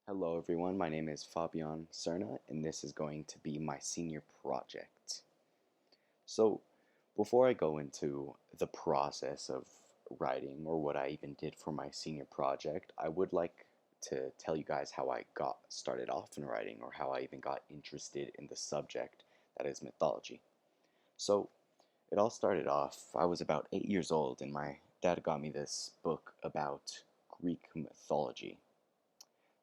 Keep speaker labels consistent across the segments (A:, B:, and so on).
A: Hello everyone, my name is Fabian Cerna and this is going to be my senior project. So, before I go into the process of writing or what I even did for my senior project, I would like to tell you guys how I got started off in writing or how I even got interested in the subject that is mythology. So, it all started off, I was about 8 years old and my dad got me this book about Greek mythology.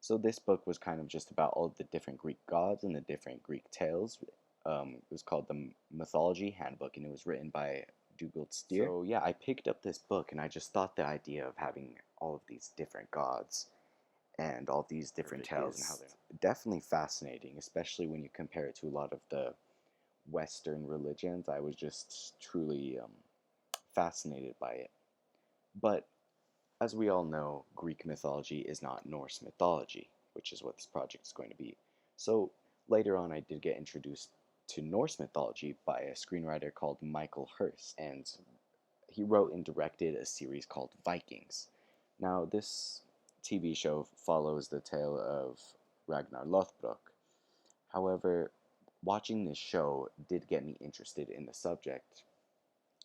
A: So this book was kind of just about all the different Greek gods and the different Greek tales. It was called the Mythology Handbook, and it was written by Dugald Steer. So yeah, I picked up this book, and I just thought the idea of having all of these different gods and all these different tales and how they're definitely fascinating, especially when you compare it to a lot of the Western religions. I was just truly fascinated by it. But as we all know, Greek mythology is not Norse mythology, which is what this project is going to be. So later on, I did get introduced to Norse mythology by a screenwriter called Michael Hirst, and he wrote and directed a series called Vikings. Now, this TV show follows the tale of Ragnar Lothbrok. However, watching this show did get me interested in the subject,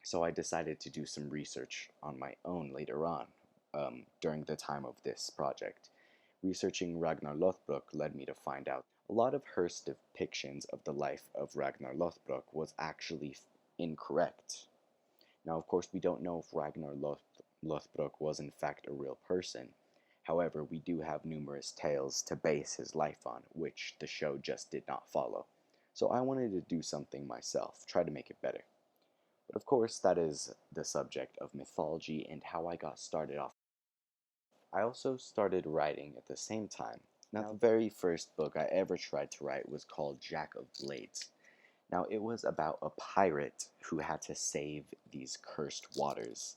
A: so I decided to do some research on my own later on, during the time of this project. Researching Ragnar Lothbrok led me to find out a lot of Hearst's depictions of the life of Ragnar Lothbrok was actually incorrect. Now, of course, we don't know if Ragnar Lothbrok was in fact a real person. However, we do have numerous tales to base his life on, which the show just did not follow. So I wanted to do something myself, try to make it better. But of course, that is the subject of mythology and how I got started off. I also started writing at the same time. Now, the very first book I ever tried to write was called Jack of Blades. Now, it was about a pirate who had to save these cursed waters.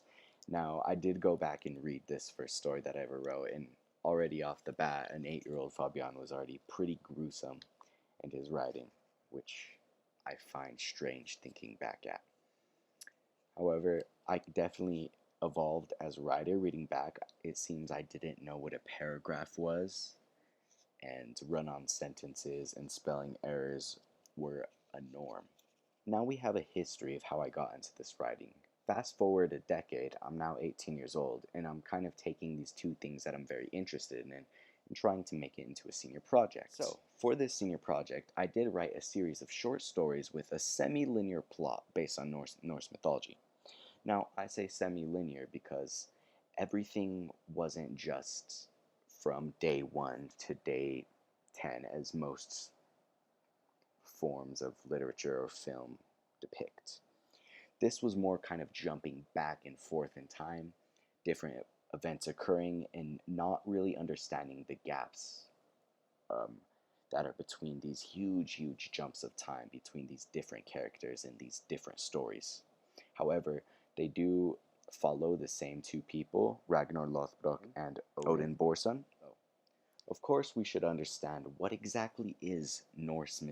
A: Now, I did go back and read this first story that I ever wrote, and already off the bat, an 8-year-old Fabian was already pretty gruesome in his writing, which I find strange thinking back at. However, I definitely evolved as a writer. Reading back, it seems I didn't know what a paragraph was, and run on sentences and spelling errors were a norm. Now we have a history of how I got into this writing. Fast forward a decade, I'm now 18 years old, and I'm kind of taking these two things that I'm very interested in and trying to make it into a senior project. So, for this senior project, I did write a series of short stories with a semi-linear plot based on Norse mythology. Now, I say semi-linear because everything wasn't just from day 1 to day 10 as most forms of literature or film depict. This was more kind of jumping back and forth in time, different events occurring, and not really understanding the gaps um, that are between these huge jumps of time between these different characters and these different stories. However, they do follow the same two people, Ragnar Lothbrok and Odin Borson. Of course, we should understand what exactly is Norse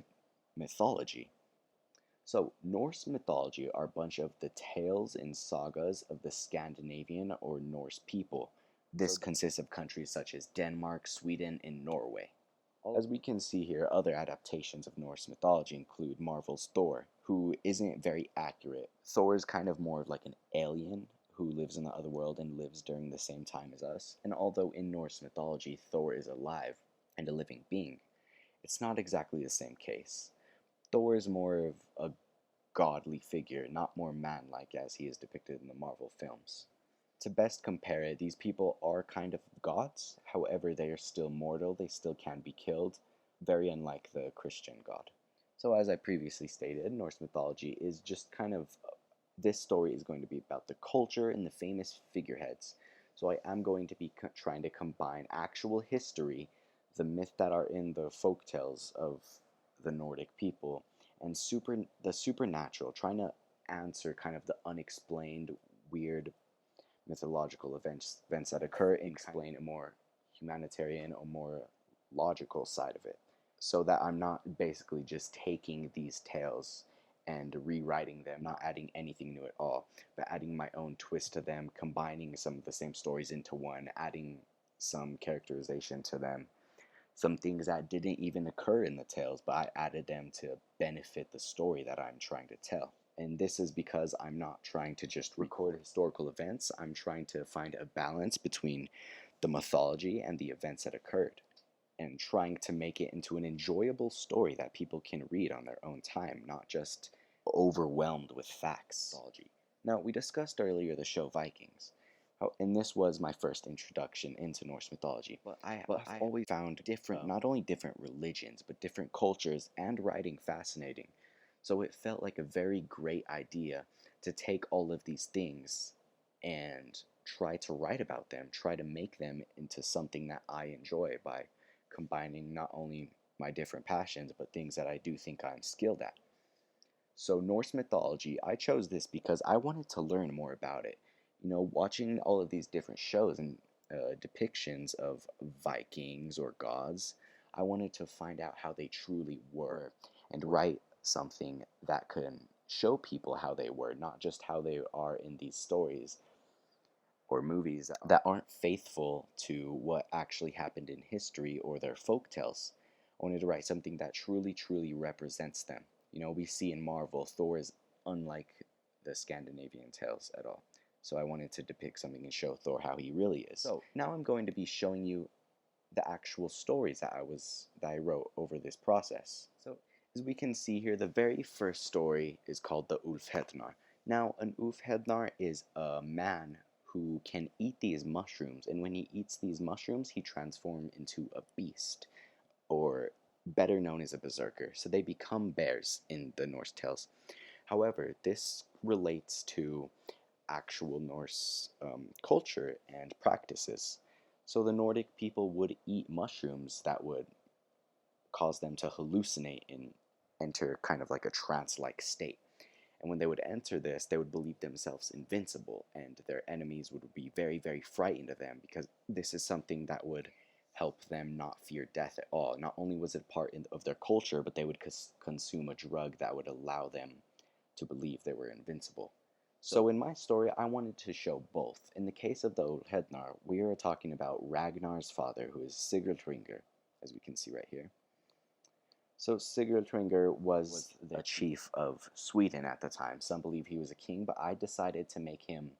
A: mythology. So, Norse mythology are a bunch of the tales and sagas of the Scandinavian or Norse people. This consists of countries such as Denmark, Sweden, and Norway. As we can see here, other adaptations of Norse mythology include Marvel's Thor, who isn't very accurate. Thor is kind of more of like an alien who lives in the other world and lives during the same time as us. And although in Norse mythology Thor is alive and a living being, it's not exactly the same case. Thor is more of a godly figure, not more man-like as he is depicted in the Marvel films. To best compare it, these people are kind of gods, however, they are still mortal, they still can be killed, very unlike the Christian God. So, as I previously stated, Norse mythology is just kind of this story is going to be about the culture and the famous figureheads. So, I am going to be trying to combine actual history, the myth that are in the folk tales of the Nordic people, and the supernatural, trying to answer kind of the unexplained, weird mythological events that occur and explain a more humanitarian or more logical side of it, so that I'm not basically just taking these tales and rewriting them, not adding anything new at all, but adding my own twist to them, combining some of the same stories into one, adding some characterization to them, some things that didn't even occur in the tales, but I added them to benefit the story that I'm trying to tell. And this is because I'm not trying to just record historical events, I'm trying to find a balance between the mythology and the events that occurred, and trying to make it into an enjoyable story that people can read on their own time, not just overwhelmed with facts. Now, we discussed earlier the show Vikings, and this was my first introduction into Norse mythology. But I've always found different, not only different religions, but different cultures and writing fascinating. So it felt like a very great idea to take all of these things and try to write about them, try to make them into something that I enjoy by combining not only my different passions, but things that I do think I'm skilled at. So, Norse mythology, I chose this because I wanted to learn more about it. You know, watching all of these different shows and depictions of Vikings or gods, I wanted to find out how they truly were and write something that could show people how they were, not just how they are in these stories or movies that aren't faithful to what actually happened in history or their folk tales. I wanted to write something that truly, truly represents them. You know, we see in Marvel, Thor is unlike the Scandinavian tales at all. So I wanted to depict something and show Thor how he really is. So now I'm going to be showing you the actual stories that I wrote over this process. So as we can see here, the very first story is called the Ulfhednar. Now, an Ulfhednar is a man who can eat these mushrooms, and when he eats these mushrooms, he transforms into a beast, or better known as a berserker. So they become bears in the Norse tales. However, this relates to actual Norse culture and practices. So the Nordic people would eat mushrooms that would cause them to hallucinate and enter kind of like a trance like state. And when they would enter this, they would believe themselves invincible, and their enemies would be very, very frightened of them because this is something that would help them not fear death at all. Not only was it part of their culture, but they would consume a drug that would allow them to believe they were invincible. So in my story, I wanted to show both. In the case of the Ulfhednar, we are talking about Ragnar's father, who is Sigurdhringr, as we can see right here. So Sigurdhringr was the chief of Sweden at the time. Some believe he was a king, but I decided to make him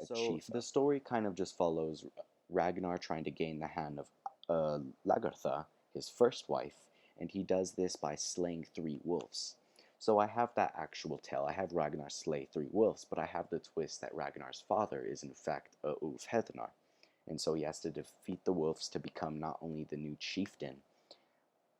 A: a chief. The story kind of just follows Ragnar trying to gain the hand of Lagertha, his first wife, and he does this by slaying 3 wolves. So I have that actual tale. I have Ragnar slay 3 wolves, but I have the twist that Ragnar's father is in fact Ulfhednar. And so he has to defeat the wolves to become not only the new chieftain,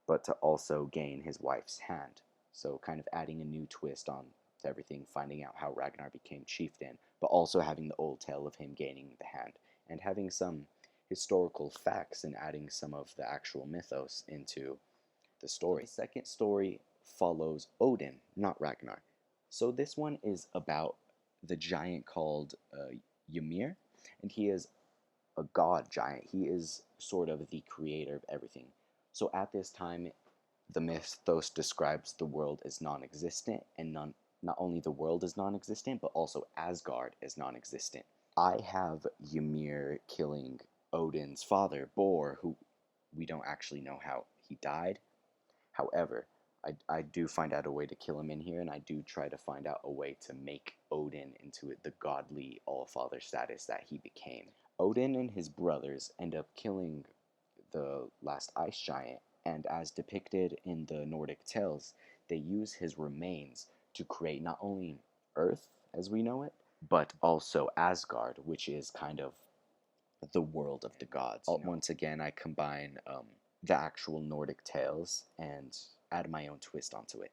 A: but to also gain his wife's hand. So kind of adding a new twist on to everything, finding out how Ragnar became chieftain, but also having the old tale of him gaining the hand, and having some historical facts and adding some of the actual mythos into the story. The second story follows Odin, not Ragnar. So this one is about the giant called Ymir, and he is a god giant. He is sort of the creator of everything. So at this time, the mythos describes the world as non-existent, and not only the world is non-existent, but also Asgard is non-existent. I have Ymir killing Odin's father, Bor, who we don't actually know how he died. However, I do find out a way to kill him in here, and I do try to find out a way to make Odin into the godly all-father status that he became. Odin and his brothers end up killing the last ice giant, and as depicted in the Nordic tales, they use his remains to create not only Earth as we know it, but also Asgard, which is kind of the world of the gods. Once again, I combine the actual Nordic tales and add my own twist onto it.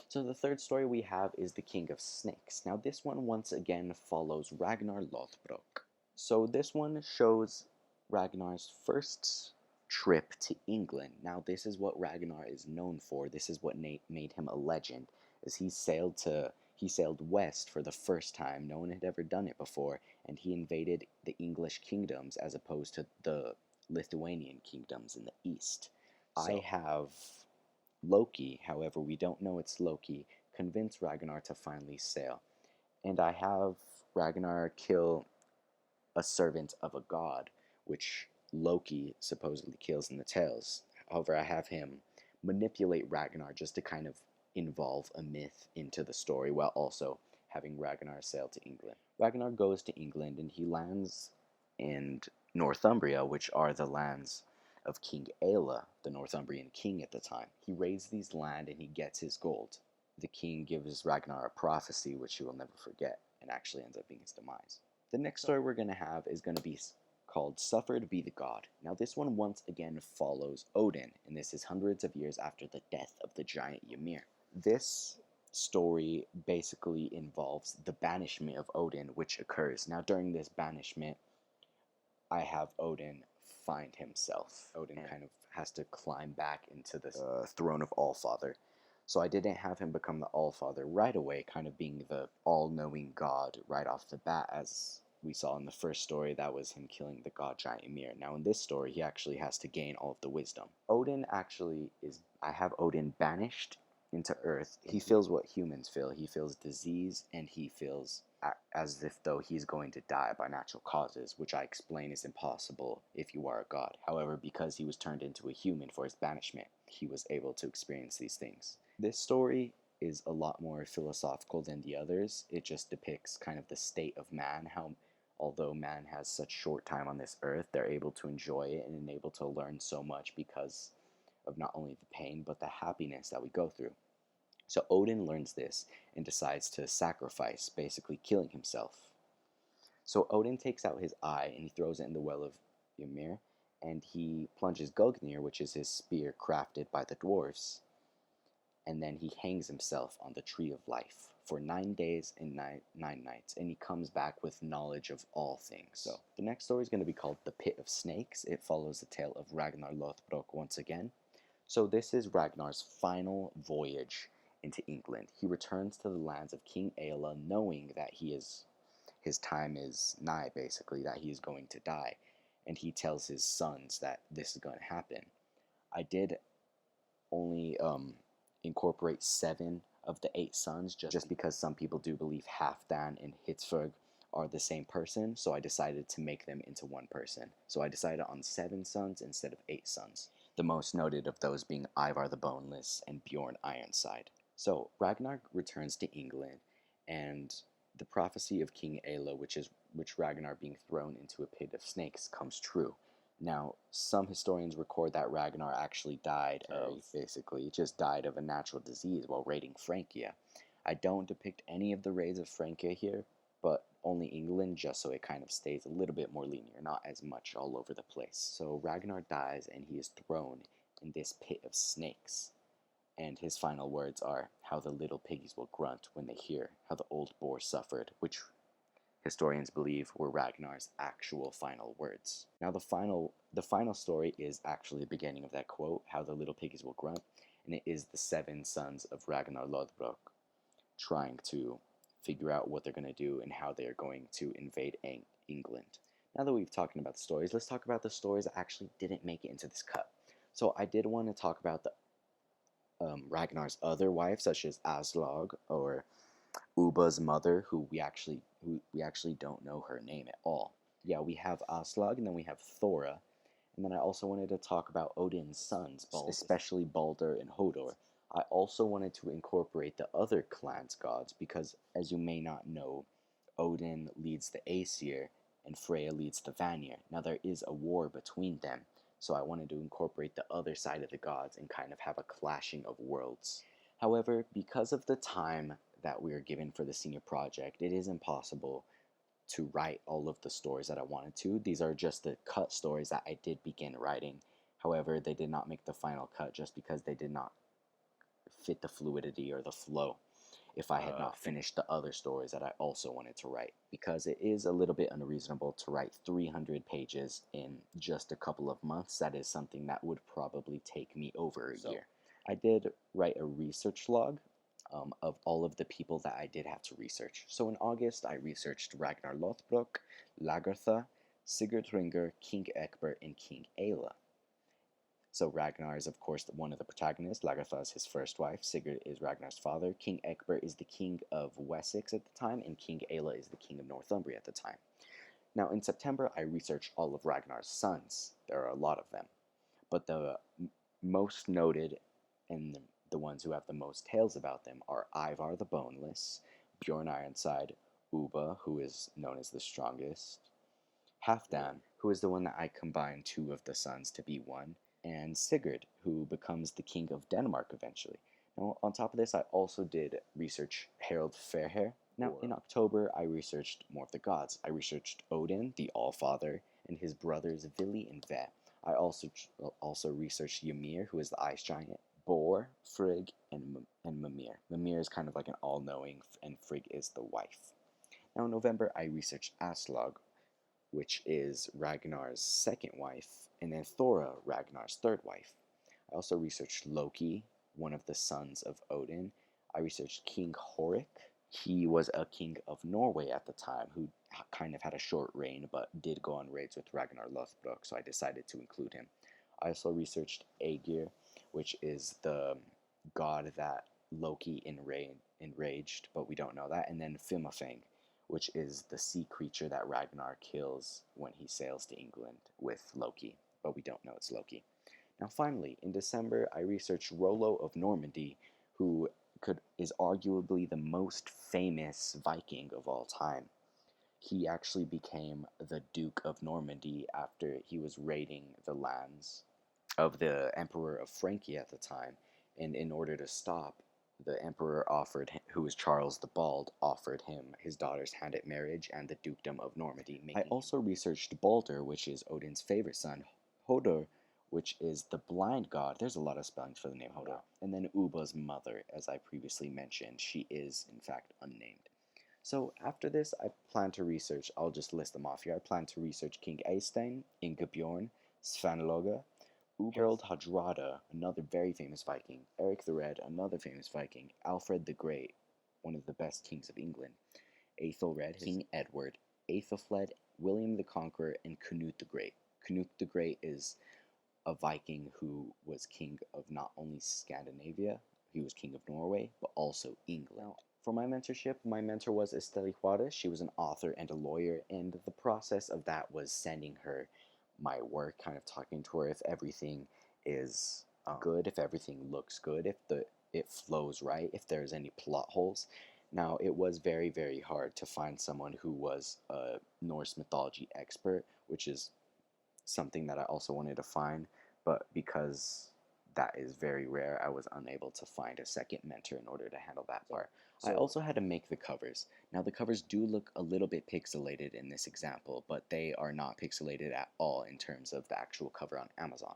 A: So the third story we have is the King of Snakes. Now this one once again follows Ragnar Lothbrok. So this one shows Ragnar's first trip to England. Now this is what Ragnar is known for. This is what made him a legend, as he sailed west for the first time. No one had ever done it before, and he invaded the English kingdoms as opposed to the Lithuanian kingdoms in the east. I have Loki, however, we don't know it's Loki, convince Ragnar to finally sail. And I have Ragnar kill a servant of a god, which Loki supposedly kills in the tales. However, I have him manipulate Ragnar just to kind of involve a myth into the story while also having Ragnar sail to England. Ragnar goes to England and he lands in Northumbria, which are the lands of King Aella, the Northumbrian king at the time. He raids these land and he gets his gold. The king gives Ragnar a prophecy which he will never forget and actually ends up being his demise. The next story we're going to have is going to be called Suffered Be the God. Now this one once again follows Odin, and this is hundreds of years after the death of the giant Ymir. This story basically involves the banishment of Odin, which occurs. Now during this banishment, I have Odin find himself. Odin kind of has to climb back into the throne of Allfather. So I didn't have him become the Allfather right away, kind of being the all-knowing god right off the bat, as we saw in the first story. That was him killing the god giant Ymir. Now in this story, he actually has to gain all of the wisdom. Odin actually is, I have Odin banished into Earth. He feels what humans feel. He feels disease, and he feels as if though he's going to die by natural causes, which I explain is impossible if you are a god. However, because he was turned into a human for his banishment, he was able to experience these things. This story is a lot more philosophical than the others. It just depicts kind of the state of man, how although man has such short time on this earth, they're able to enjoy it and able to learn so much because of not only the pain, but the happiness that we go through. So Odin learns this and decides to sacrifice, basically killing himself. So Odin takes out his eye and he throws it in the well of Ymir, and he plunges Gungnir, which is his spear crafted by the dwarves, and then he hangs himself on the Tree of Life for 9 days and 9 nights, and he comes back with knowledge of all things. So the next story is going to be called The Pit of Snakes. It follows the tale of Ragnar Lothbrok once again. So this is Ragnar's final voyage into England. He returns to the lands of King Aella, knowing that his time is nigh, basically, that he is going to die. And he tells his sons that this is going to happen. I did only incorporate 7 of the 8 sons, just because some people do believe Halfdan and Hitsfrug are the same person, so I decided to make them into one person. So I decided on 7 sons instead of 8 sons. The most noted of those being Ivar the Boneless and Bjorn Ironside. So Ragnar returns to England, and the prophecy of King Aella, which Ragnar being thrown into a pit of snakes, comes true. Now, some historians record that Ragnar actually died just died of a natural disease while raiding Francia. I don't depict any of the raids of Francia here, but only England, just so it kind of stays a little bit more linear, not as much all over the place. So Ragnar dies and he is thrown in this pit of snakes. And his final words are, "How the little piggies will grunt when they hear how the old boar suffered," which historians believe were Ragnar's actual final words. Now the final story is actually the beginning of that quote, "How the little piggies will grunt," and it is the 7 sons of Ragnar Lothbrok trying to figure out what they're going to do and how they are going to invade England. Now that we've talked about the stories, let's talk about the stories that actually didn't make it into this cut. So I did want to talk about the Ragnar's other wives, such as Aslog or Ubba's mother, who we actually don't know her name at all. Yeah, we have Aslog, and then we have Thora, and then I also wanted to talk about Odin's sons, especially Balder and Hodor. I also wanted to incorporate the other clans' gods because, as you may not know, Odin leads the Aesir and Freya leads the Vanir. Now there is a war between them, so I wanted to incorporate the other side of the gods and kind of have a clashing of worlds. However, because of the time that we are given for the senior project, it is impossible to write all of the stories that I wanted to. These are just the cut stories that I did begin writing. However, they did not make the final cut just because they did not fit the fluidity or the flow if I had not finished the other stories that I also wanted to write, because it is a little bit unreasonable to write 300 pages in just a couple of months. That is something that would probably take me over a year. I did write a research log of all of the people that I did have to research. So in August, I researched Ragnar Lothbrok, Lagertha, Sigurd Hringr, King Egbert, and King Aella. So Ragnar is, of course, one of the protagonists. Lagertha is his first wife. Sigurd is Ragnar's father. King Egbert is the king of Wessex at the time, and King Aella is the king of Northumbria at the time. Now, in September, I researched all of Ragnar's sons. There are a lot of them. But the most noted and the ones who have the most tales about them are Ivar the Boneless, Bjorn Ironside, Uba, who is known as the strongest, Halfdan, who is the one that I combine two of the sons to be one, and Sigurd, who becomes the king of Denmark eventually. Now, on top of this, I also did research Harald Fairhair. Now, in October, I researched more of the gods. I researched Odin, the Allfather, and his brothers Vili and Ve. I also researched Ymir, who is the ice giant, Bor, Frigg, and Mimir. Mimir is kind of like an all-knowing, and Frigg is the wife. Now, in November, I researched Aslog, which is Ragnar's second wife, and then Thora, Ragnar's third wife. I also researched Loki, one of the sons of Odin. I researched King Horik. He was a king of Norway at the time who kind of had a short reign but did go on raids with Ragnar Lothbrok, so I decided to include him. I also researched Aegir, which is the god that Loki enraged, but we don't know that, and then Fimafeng, which is the sea creature that Ragnar kills when he sails to England with Loki, but we don't know it's Loki. Now finally, in December, I researched Rollo of Normandy, who is arguably the most famous Viking of all time. He actually became the Duke of Normandy after he was raiding the lands of the Emperor of Francia at the time, and in order to stop, the emperor offered him, who was Charles the Bald, offered him his daughter's hand in marriage and the dukedom of Normandy. I also researched Balder, which is Odin's favorite son, Hodor, which is the blind god. There's a lot of spellings for the name Hodor. And then Uba's mother, as I previously mentioned, she is in fact unnamed. So after this, I plan to research, I'll just list them off here. I plan to research King Eystein, Ingebjorn, Svanloga, Harald Hardrada, another very famous Viking, Eric the Red, another famous Viking, Alfred the Great, one of the best kings of England, Aethelred, King Edward, Aethelflaed, William the Conqueror, and Canute the Great. Canute the Great is a Viking who was king of not only Scandinavia, he was king of Norway, but also England. For my mentorship, my mentor was Esteli Juarez. She was an author and a lawyer, and the process of that was sending her my work, kind of talking to her if everything is good, if everything looks good, if it flows right, if there's any plot holes. Now, it was very, very hard to find someone who was a Norse mythology expert, which is something that I also wanted to find, but because that is very rare, I was unable to find a second mentor in order to handle that part. I also had to make the covers. Now, the covers do look a little bit pixelated in this example, but they are not pixelated at all in terms of the actual cover on Amazon.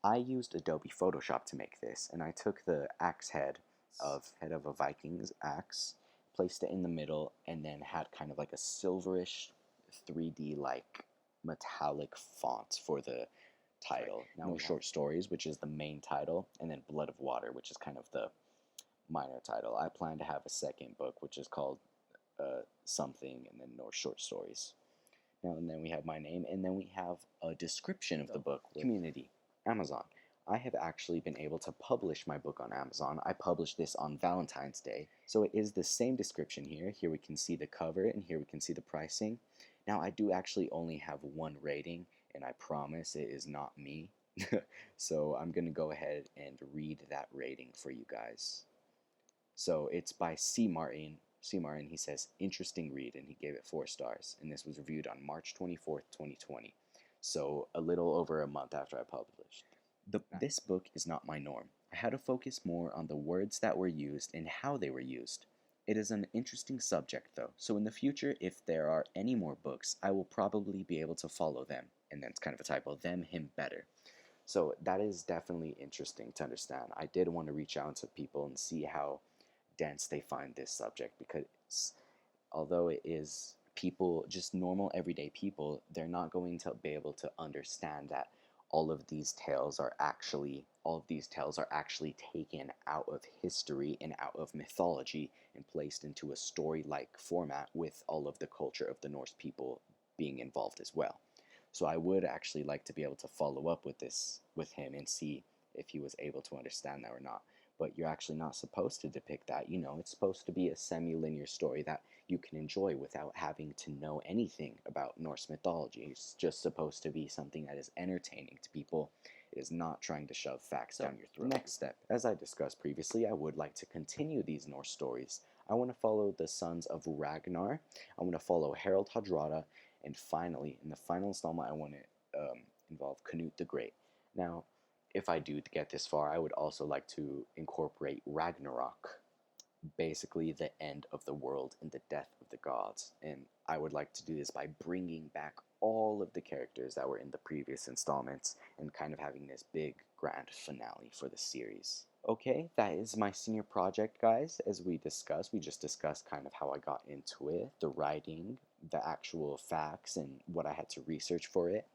A: I used Adobe Photoshop to make this, and I took the axe head of a Viking's axe, placed it in the middle, and then had kind of like a silverish 3D like metallic font for the title. Now, No Short Stories, which is the main title, and then Blood of Water, which is kind of the minor title. I plan to have a second book, which is called something, and then Norse Short Stories. Now, and then we have my name, and then we have a description of the book. Community, Amazon. I have actually been able to publish my book on Amazon. I published this on Valentine's Day, so it is the same description here. Here we can see the cover, and here we can see the pricing. Now, I do actually only have one rating, and I promise it is not me. So I'm going to go ahead and read that rating for you guys. So it's by C. Martin. C. Martin, he says, interesting read, and he gave it 4 stars. And this was reviewed on March 24th, 2020. So a little over a month after I published. This book is not my norm. I had to focus more on the words that were used and how they were used. It is an interesting subject, though, so in the future, if there are any more books, I will probably be able to follow them. And then it's kind of a typo, them, him, better. So that is definitely interesting to understand. I did want to reach out to people and see how dense they find this subject, because although it is people, just normal everyday people, they're not going to be able to understand that all of these tales are actually taken out of history and out of mythology and placed into a story-like format with all of the culture of the Norse people being involved as well. So I would actually like to be able to follow up with this with him and see if he was able to understand that or not. But you're actually not supposed to depict that. You know, it's supposed to be a semi-linear story that you can enjoy without having to know anything about Norse mythology. It's just supposed to be something that is entertaining to people It is not trying to shove facts down your throat. Next step, as I discussed previously, I would like to continue these Norse stories. I want to follow the sons of Ragnar. I want to follow Harald Hardrada, and finally, in the final installment, I want to involve Canute the Great. Now, if I do get this far, I would also like to incorporate Ragnarok, basically the end of the world and the death of the gods. And I would like to do this by bringing back all of the characters that were in the previous installments and kind of having this big grand finale for the series. Okay, that is my senior project, guys. As we just discussed kind of how I got into it, the writing, the actual facts, and what I had to research for it.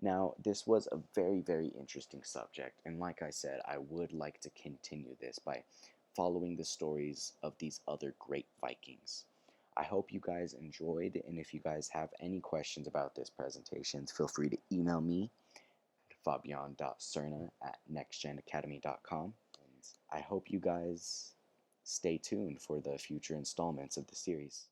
A: Now, this was a very, very interesting subject, and like I said, I would like to continue this by following the stories of these other great Vikings. I hope you guys enjoyed, and if you guys have any questions about this presentation, feel free to email me at fabian.cerna@nextgenacademy.com. And I hope you guys stay tuned for the future installments of the series.